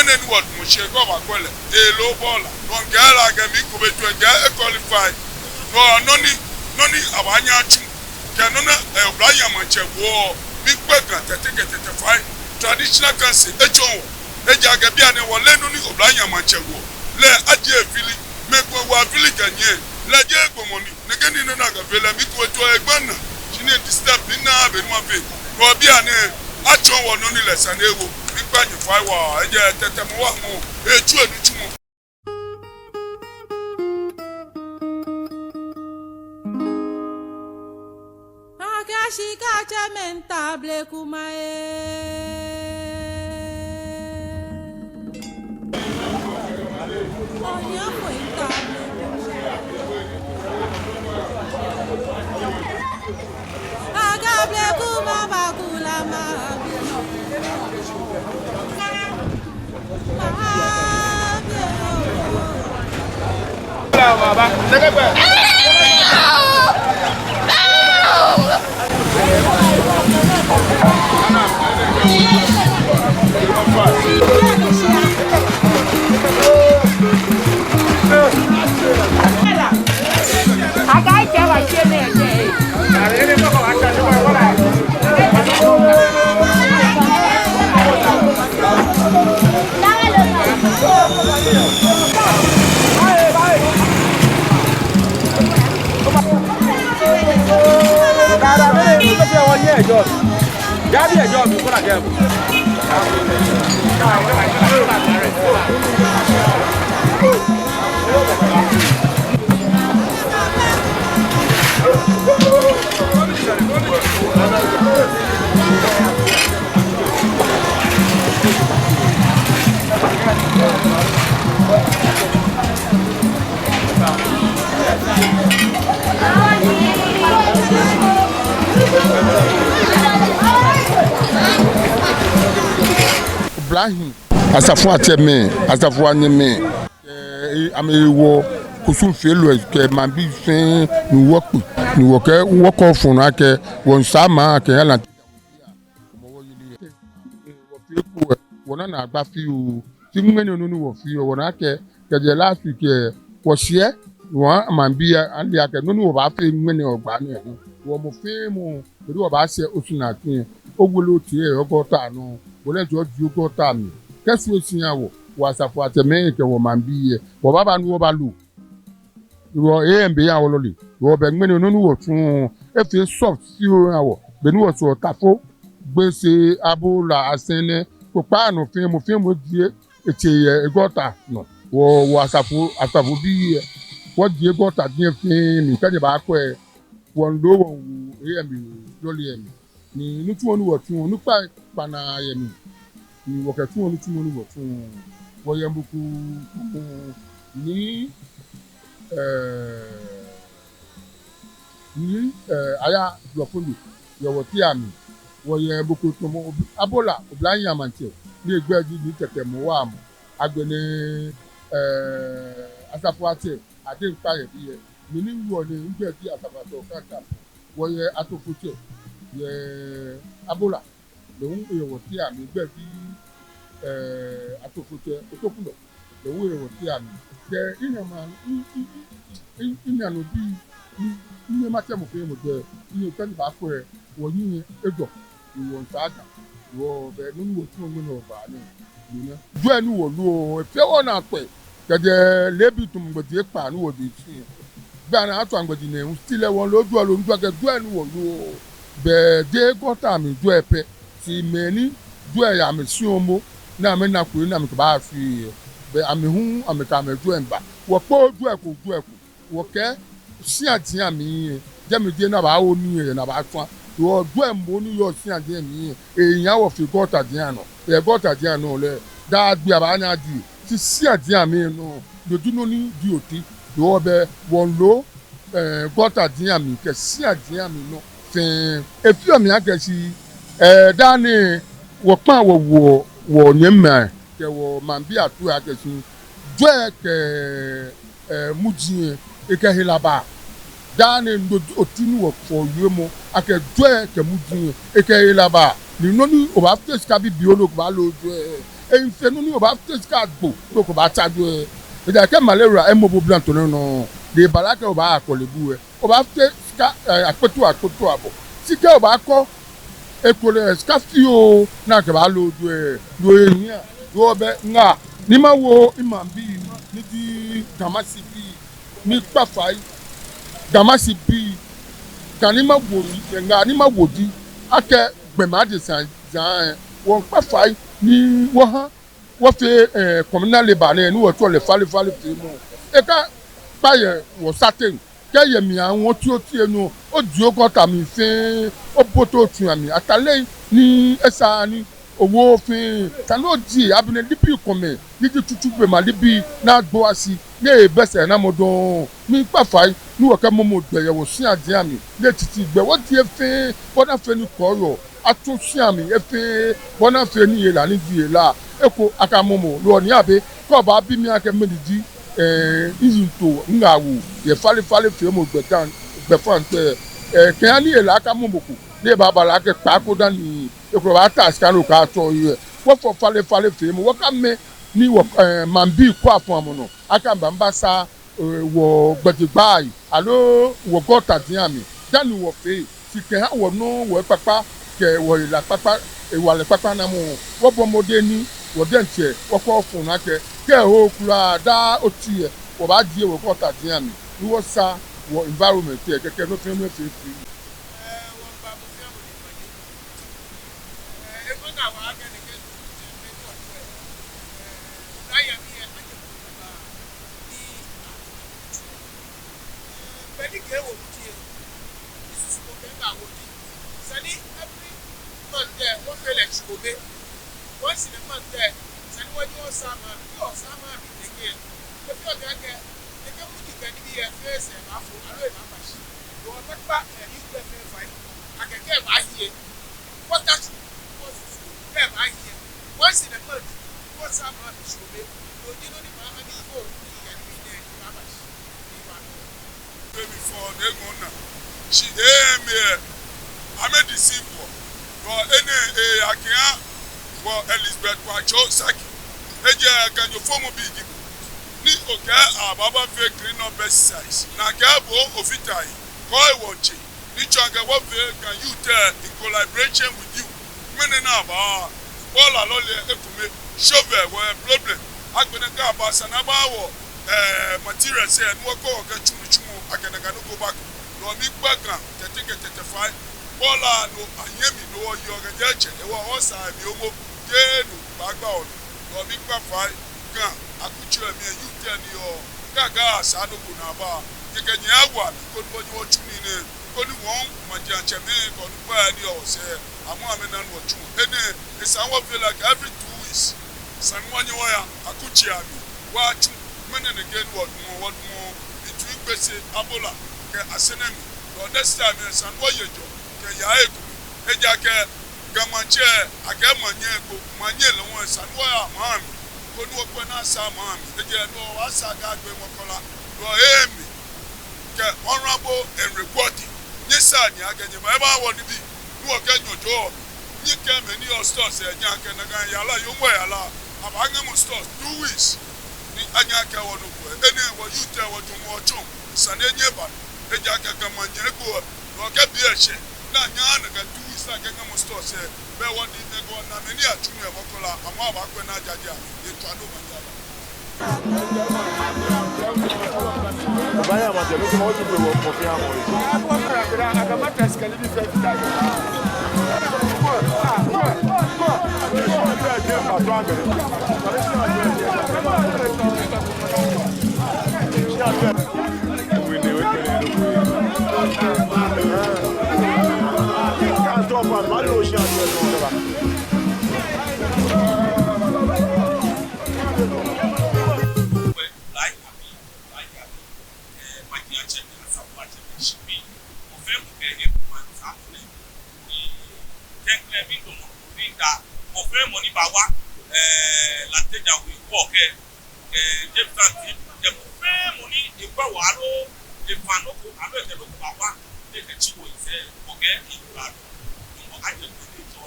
Ghana ni what Moshe go bakwele e low baller don gala ga mi ko be to ga qualify no noni abanya chu ke no na Obranya manche wo big baga 35 traditional council ejon eja ga bia ne wo le no ni Obranya manche wo le aje fili me ko wa fili ganye le je gbomoni ne gani no na ga vela mi ko to egbon na chine disturb ni na be no be ko bia ne acho wo no ni le sanewo big bag fai wa eje tetemo wa mo echu enu chumo Shika chamentable kumae Onya pointable Agable kuma bakula mabi Baba, Ibrahim asafo ateme asafo anyeme amewo kusun felo ke mambi fin ni woku ni woke woko fun ake won sama ke ala Homowo yili wo fi ku wona na agba fi o ti ngene onu ni wo fi o wona ke je last week wo share won mambi andi ake no ni wo ba fi ngene ogba ni wo mo fi mo ri wo ba se osu na tin ogwolo ti e ogota no wole jo ju ogota mi kesu esiyawo wa safo ateme ke wo mambi wo baba nu wo ba lu wo embe ya wo lole wo be ngene no nu wo tun e fi soft si o yawo be nu wo so tafo gbese abola asene ko paanu fi mo die ete egota no wo asafo bi wo die egota die fi ni kaje ba ko e won lo won embe lole emi ni nutu onu wo tun nupa pana yemi ni wo ke tun onu tun onu wo tun wo yembuku ni aya blofondu yo wo ti ami wo yembuku to mo abola Obranya manche ni egbeji ni tete mo wa mo agbene asapo ate ade npa ye bi ye mi ni wo ni ngbeji asapato kaka wo ye atofuche ye abola lòun èèwọ̀ tí àmì gbẹ̀ bí atòfòtẹ òtókùnlọ̀ lòun èèwọ̀ tí àmì jẹ ìyànà bí iye má tẹ̀mù fún èèmọ̀ jẹ iye tẹ́lẹ̀ bá kọ́ ẹ wọ̀ yíyan ẹjọ́ ìwọ̀n sáàdà wọ̀ ọ̀bẹ nínú wò tí wọ́n gbé náà bà ní lónà. Ju ẹnu wò lu o ẹ̀fẹ́ wọn náà pẹ̀ gẹ̀dẹ̀ lẹ́bi tó gbèdì pa ní wò dé sí i bí àná àtọ̀ àgbèdì náà ń sílẹ̀ wọn lójú ọ̀ lójú ọ̀gẹ̀ ju ẹnu wò lu o bẹ́ẹ̀ dé gọ́tà mi ju ẹ pẹ́ ti mẹ́ni ju ẹ̀ yà mí sí ọmọ náà mi nà kúrò náà mi kò bá fi bẹ́ẹ̀ àmì hún àmì kà mí ju ẹ̀ ń bà wọ́n pọ́ ju ẹ̀ kò wọ́n kẹ́ sí àti àmì yẹn jẹ́mi dé náà bá wọ́n ní yẹn náà bá tún wọ́n ju ẹ̀ mọ́ ní yọ sí àti àmì yẹn èèyàn wọ̀ fi gọ́tà díẹ̀ àná gọ́tà díẹ̀ àná lẹ̀ dáadé àbáyá di ti sí àti àmì yẹn náà lójúnú ní di òtí wọ́n bẹ wọ́n lò gọ́tà díẹ̀ àmì kẹ́ sí àti àmì náà fẹ́ẹ́ efi àmì àkẹ́sí dani wọ́pọ̀ wọ̀ nyẹ́mẹ̀ kẹ́ wọ́ màbí àtú àkẹ́sí jọ́ ẹ̀ kẹ́ mujie eke hilaba dani ndo otinu wo for yemo ake joe ke mujie eke hilaba ni noni o ba face ka bi biolo ba lo joe e se no ni o ba ska gbo to ko ba ta do e ja ke malaria e mo bo blanto no de balake o ba akolebu e o ba ska apetu abo sike o ba ko ekole ska fi o na ke ba lo do e ni a do be nga ni ma wo imambi ni di Gamashie bi ni pafai Gamashie bi kanima wo nga ni ma wo di ake gbema de san won pafai ni wo ha wo fe communal labor ni wo to le fale fi mo e ka pa ye wo certain ke ye mi àwọn tí ó ti enu o di o ko ta mi fe o boto tun ami atale ni esa ni owó fin tano di abine libi kome lidi tutu be ma libi na gbo asi le bese na modon mi pafai ni wo ke momo gbeye wo si ade ami le titi gbe wo di efe bona fe ni koro atun si ami efe bona fe ni ye la ni di la eko aka momo lo ni abe ko ba bi mi ake medidi izinto ngawu ye fale fe mo gbe fan pe ke ani ye la aka momo ku le baba la ke pa ko dani eko ba ta skalo ka to ye wo fo fale fe mo wo ka me ni wo mambi ko afon amono aka mbamba sa wo gbedegbai alo wo gota diami dani wo fe ti ke ha wo no wo papa ke wo la papa e wa le papa na mo wo bomode ni wo denche wo ko fun na ke ho kula da otie wo ba die wo gota diami ni wo sa wo environment ke no fe me fe once in a month there, and when you're summer, again. If you're there, they can put you be a face and after I don't know much. You are not back and you can fight. I can get my here. What that was them I hear. Once in a month, what's summer should be. You know the man and you go and be there in Gamashie. Before they go now, she I'm a deceiver. For any I can't. For Elizabeth Wacho Saki, Eja can you form a big ni oka ababa fe green up best size. Na gabo ofitai, koi watching. Ni changa what can you tell in collaboration with you? Mene na ba all alole ekume shovel were problem. Agbena ga ba sanaba wo material say no ko ka chumu akena ga no go back. No mi background 35 Bola no anyemi no yo ga jeche e wo osa mi omo genu bagba on no mi pa fai kan akuchu mi you tell yo gaga asanu kuna ba keke ni agwa ko ni bo chuni ne ko ni won ma je acheme ko ni pa ni o se amu amena no chu ene is an feel like every 2 weeks san wonye wo ya akuchi ami wa chu mene ne gen word mo between pese abola ke asenemi no next time san wo yejo ya ego eja ke Gamashie agemanye go manye le won sanwo ya mami ko ni opo na sa mami eje no wa sa ga gbe mokola do emi ke honorable and reporting nyesa ni agenye ma ba wo ni bi ni o kenyo jo ni ke me ni o stores eja ke na ga ya la yo mo ya la abanga mo stores 2 weeks ni anya ke wo no ko ene wo you tell wo to mo chum sanenye ba eja ke Gamashie go no ke bi eche na nyana ga 2 weeks na ke mo store se be won di ne go na meni atunu e mokola ama ba kwe na ajaja e to ado manjala baya ma je lo mo ti pe wo ko fi amo yi ko ra aga ma test kan ni fe fi da money ba wa la teja we work different the money e gba wa lo e fa no ko alo e lo ba wa e ke chi wo ise oge e gba no mo aje ko ni to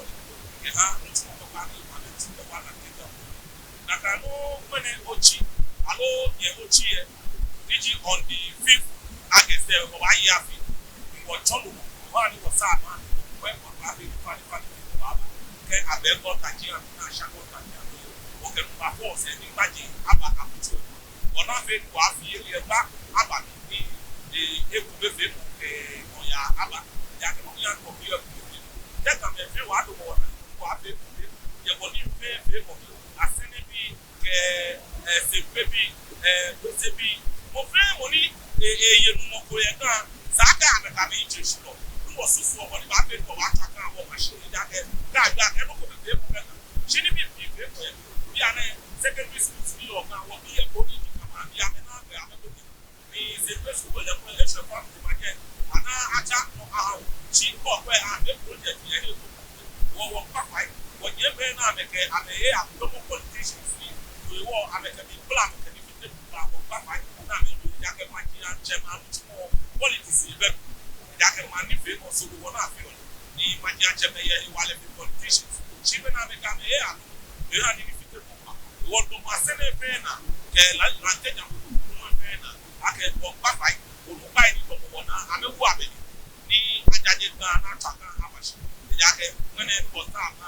e ha nti ko ba ni wa ti ko wa la teja Nakano when Ochi, hello, Ochi, Digi on the 5th August, why Yafi, in what Cholo, one was Sama, when Papi, okay, I bet not that you are Shako, okay, my force and imagine about Aputu. Or not very coffee, back about the Ekube, Oya, Abba, Yakian, Kopia, that can be a few other water, Papi, you will need pay for you. Asenibi, Sepebi, Sebi, Mofe money, Yenumokoyaka, Zaka, and the Kaminchi, who was so for the Bappy for Wataka or machine that ever could be able. She didn't be people. We are secondary school or now, what we are going to come and Yamana, is a person with a collection from the market. And I attack no how she got where I'm the project. Or Papa, what you may not make a local politicians. We will make a big plan and if you didn't Papa, now you can make a German politics. That can manipulate also the one of the Magia while politicians. She may not make a mayor. They are in the what to Marcena Pena, Lantana, I can walk Papa, who will buy it from one. I'm a woman. The Ajajita, Nataka, Hamash. The jacket, when it was time,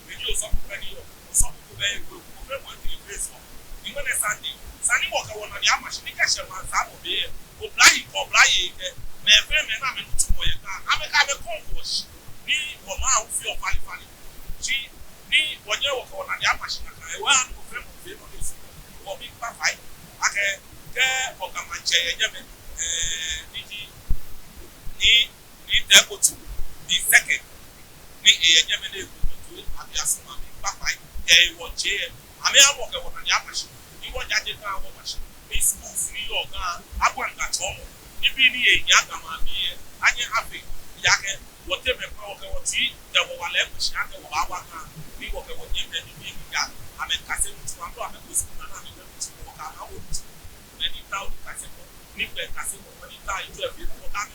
we do some penny or some very good. Even a Sunday Walker on the Yamash, Nicasha, Samuel, who blind or blind, may friend and I'm in Tumoyaka. I'm a kind of concourse. Me or my who feel funny. She, me, when you walk on the Yamash, I want to film this or big papa. I can get or come and chair, Yemen, need that go to the second. Me a Yemen to it, and just my papa, a one chair. I may have walked on the Yamash. You want that down much. Miss Free or Gan, I want that home. You be a Yakama, and you happy. Yakin, whatever power or tea, there were left with Shaka or Awaka. We walk over him and you got. I mean, Cassim to Rambo, and we spoke another to walk out. Many thousand Cassim, Nippet Cassim, when he died to a bit of time.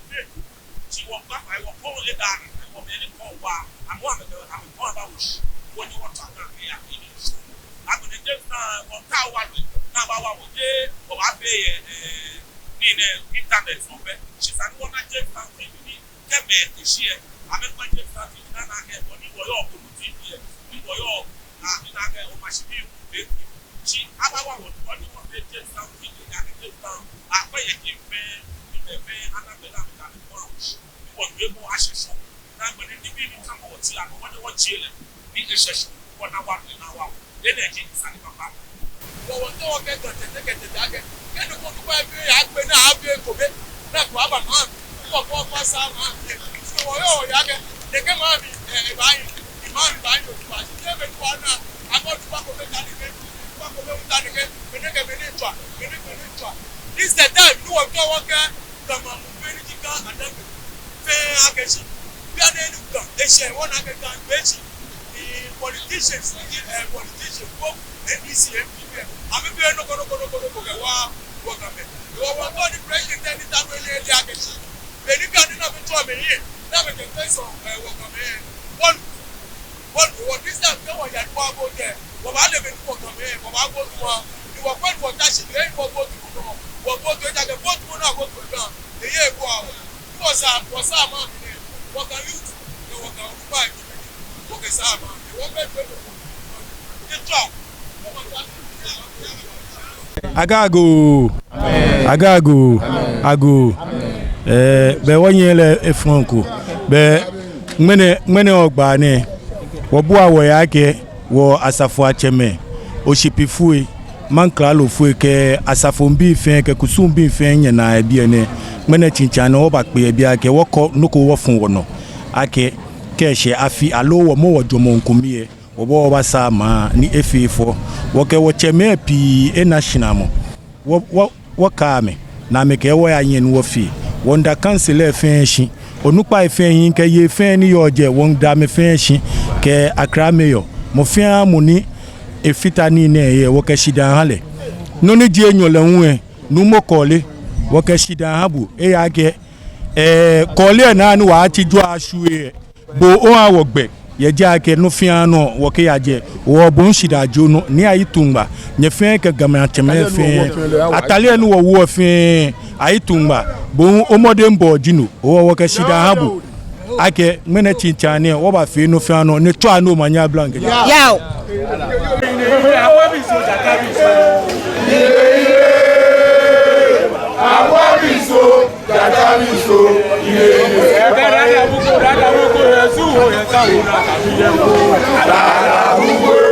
She walked up, I will call it down, and will many call wow. I'm one of them, I'm one of those. When you want to come here, I'm going to just on Tower now. I will pay or I pay in internet from her. She's an one I just found me. Get me this year. I'm going to just start in an again when you were all to here. We were all in a machine. She, I want to just something that I just found. I pay a gift man in the van and I'm going to have a bunch. You want to go ashes. Now, when you come over to you, I want to children. Need a session. What I want in our energy is an impact. Well, don't get the target. Get the one to buy I've been a happy to it. That's what I'm on. You are more fast. So, oh, Yaga, they come on me and buying the man buying your class. Never one. I'm going to talk about that again. Talk about that again. This is the time you are going to come on very chicken and then fair action. We are then they share one again. Politicians, both NBC, MPP. I'm a very no go. Wow, you are going to president anytime really action. When you can't have a trouble here, now we can face on welcome here. What is that? No one yet go there. What I live in welcome here, what I go to you are going for that, you ain't for go to know. What go to the boat will not go to down. The year go out. Was our man here. What are you? You walk out by. Okay, Sama. Agago. Be wanyele efranco. Be mene ogba ne. Wo bo awo yake wo asafo acheme. Oshipifue manklalo fue ke asafo mbi fen ke kusumbi fen nyana ebie ne. Mene chinchana obakpe ebia ke woko nuko wo fun wono. Ake keshe afi alo wo mo wo jomo nkumie wo ba sama ni efefo wo ke wo cheme pi e national mo wo ka me na me ke wo ya yen wo fi wonda cancel efen shi onupa efen yin ke ye fen ni yo je wonda me fen shi ke akra meyo mo fian mo ni efita ni ne ye wo ke shida hale no ni die enyo le hu nu mo kole wo ke shida habu e ya ke kole na ni wa ti jo asu e bo o awogbe ye ja ke no fia no wo ke yaje wo bon shida jo no ni ayi tumba nye fia ke gama cheme fia atale no wo fia ayi tumba bon omode mbo jinu wo ke shida habu ake mene chinchane wo ba fia no fia no ne to anu manya blank yaw Awabiso, Jatabiso, Dada